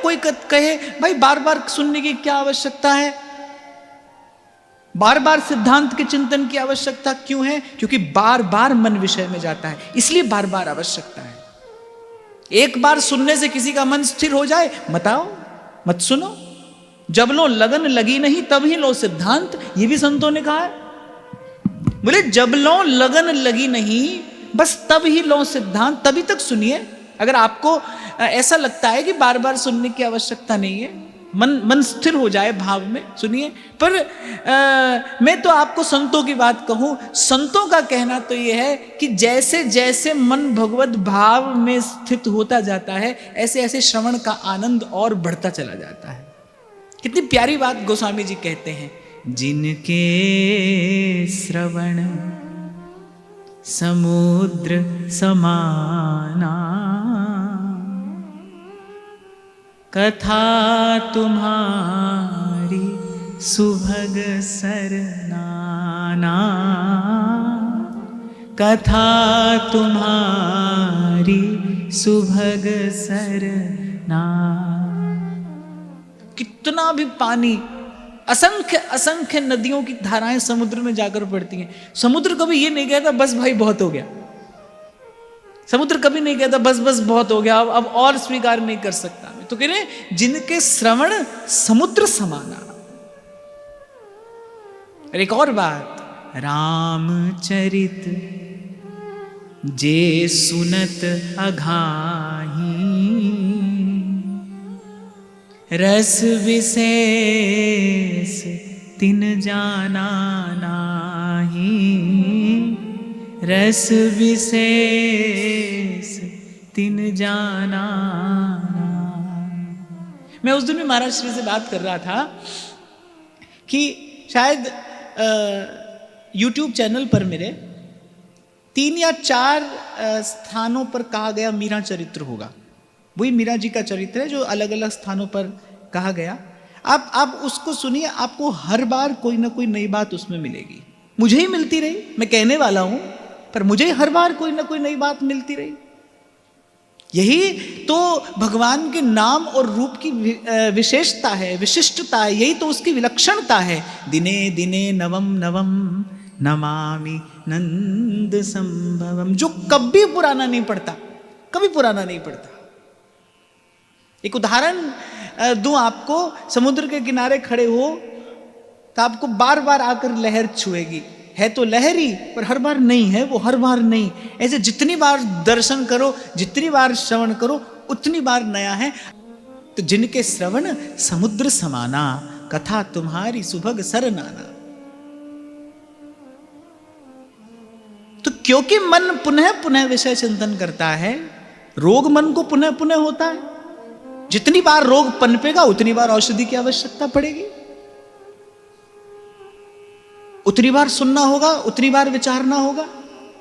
कोई कहे भाई बार बार सुनने की क्या आवश्यकता है, बार बार सिद्धांत के चिंतन की आवश्यकता क्यों है? क्योंकि बार बार मन विषय में जाता है, इसलिए बार बार आवश्यकता है। एक बार सुनने से किसी का मन स्थिर हो जाए, मत आओ, मत सुनो। जब लो लगन लगी नहीं तब ही लो सिद्धांत, ये भी संतों ने कहा है। बोले जब लो लगन लगी नहीं बस तब ही लो सिद्धांत, तभी तक सुनिए। अगर आपको ऐसा लगता है कि बार बार सुनने की आवश्यकता नहीं है, मन स्थिर हो जाए भाव में, सुनिए। पर मैं तो आपको संतों की बात कहूं, संतों का कहना तो यह है कि जैसे जैसे मन भगवत भाव में स्थित होता जाता है, ऐसे ऐसे श्रवण का आनंद और बढ़ता चला जाता है। कितनी प्यारी बात गोस्वामी जी कहते हैं, जिनके श्रवण समुद्र समाना, कथा तुम्हारी सुभग सरनाना, कथा तुम्हारी सुभग सरना। कितना भी पानी, असंख्य असंख्य नदियों की धाराएं समुद्र में जाकर पड़ती हैं, समुद्र कभी ये नहीं कहता बस भाई बहुत हो गया। समुद्र कभी नहीं कहता बस बस बहुत हो गया, अब और स्वीकार नहीं कर सकता मैं। तो कह रहे जिनके श्रवण समुद्र समाना। और एक और बात, रामचरित जे सुनत अघाही, रस विशेष तिन जाना नाही, रस विशेष तिन जाना। मैं उस दिन भी महाराज श्री से बात कर रहा था कि शायद YouTube चैनल पर मेरे 3 या 4 स्थानों पर कहा गया मीरा चरित्र होगा। वही मीरा जी का चरित्र है जो अलग अलग स्थानों पर कहा गया। आप उसको सुनिए, आपको हर बार कोई ना कोई नई बात उसमें मिलेगी। मुझे ही मिलती रही, मैं कहने वाला हूं, पर मुझे हर बार कोई ना कोई नई बात मिलती रही। यही तो भगवान के नाम और रूप की विशेषता है, विशिष्टता है, यही तो उसकी विलक्षणता है। दिने दिने नवम नवम नमामि नंद संभवम, जो कभी पुराना नहीं पड़ता, कभी पुराना नहीं पड़ता। एक उदाहरण दूं आपको, समुद्र के किनारे खड़े हो तो आपको बार बार आकर लहर छुएगी, है तो लहरी पर हर बार नहीं है, वो हर बार नहीं। ऐसे जितनी बार दर्शन करो, जितनी बार श्रवण करो, उतनी बार नया है। तो जिनके श्रवण समुद्र समाना, कथा तुम्हारी सुभग सरनाना। तो क्योंकि मन पुनः पुनः विषय चिंतन करता है, रोग मन को पुनः पुनः होता है। जितनी बार रोग पनपेगा उतनी बार औषधि की आवश्यकता पड़ेगी, उतनी बार सुनना होगा, उतनी बार विचारना होगा।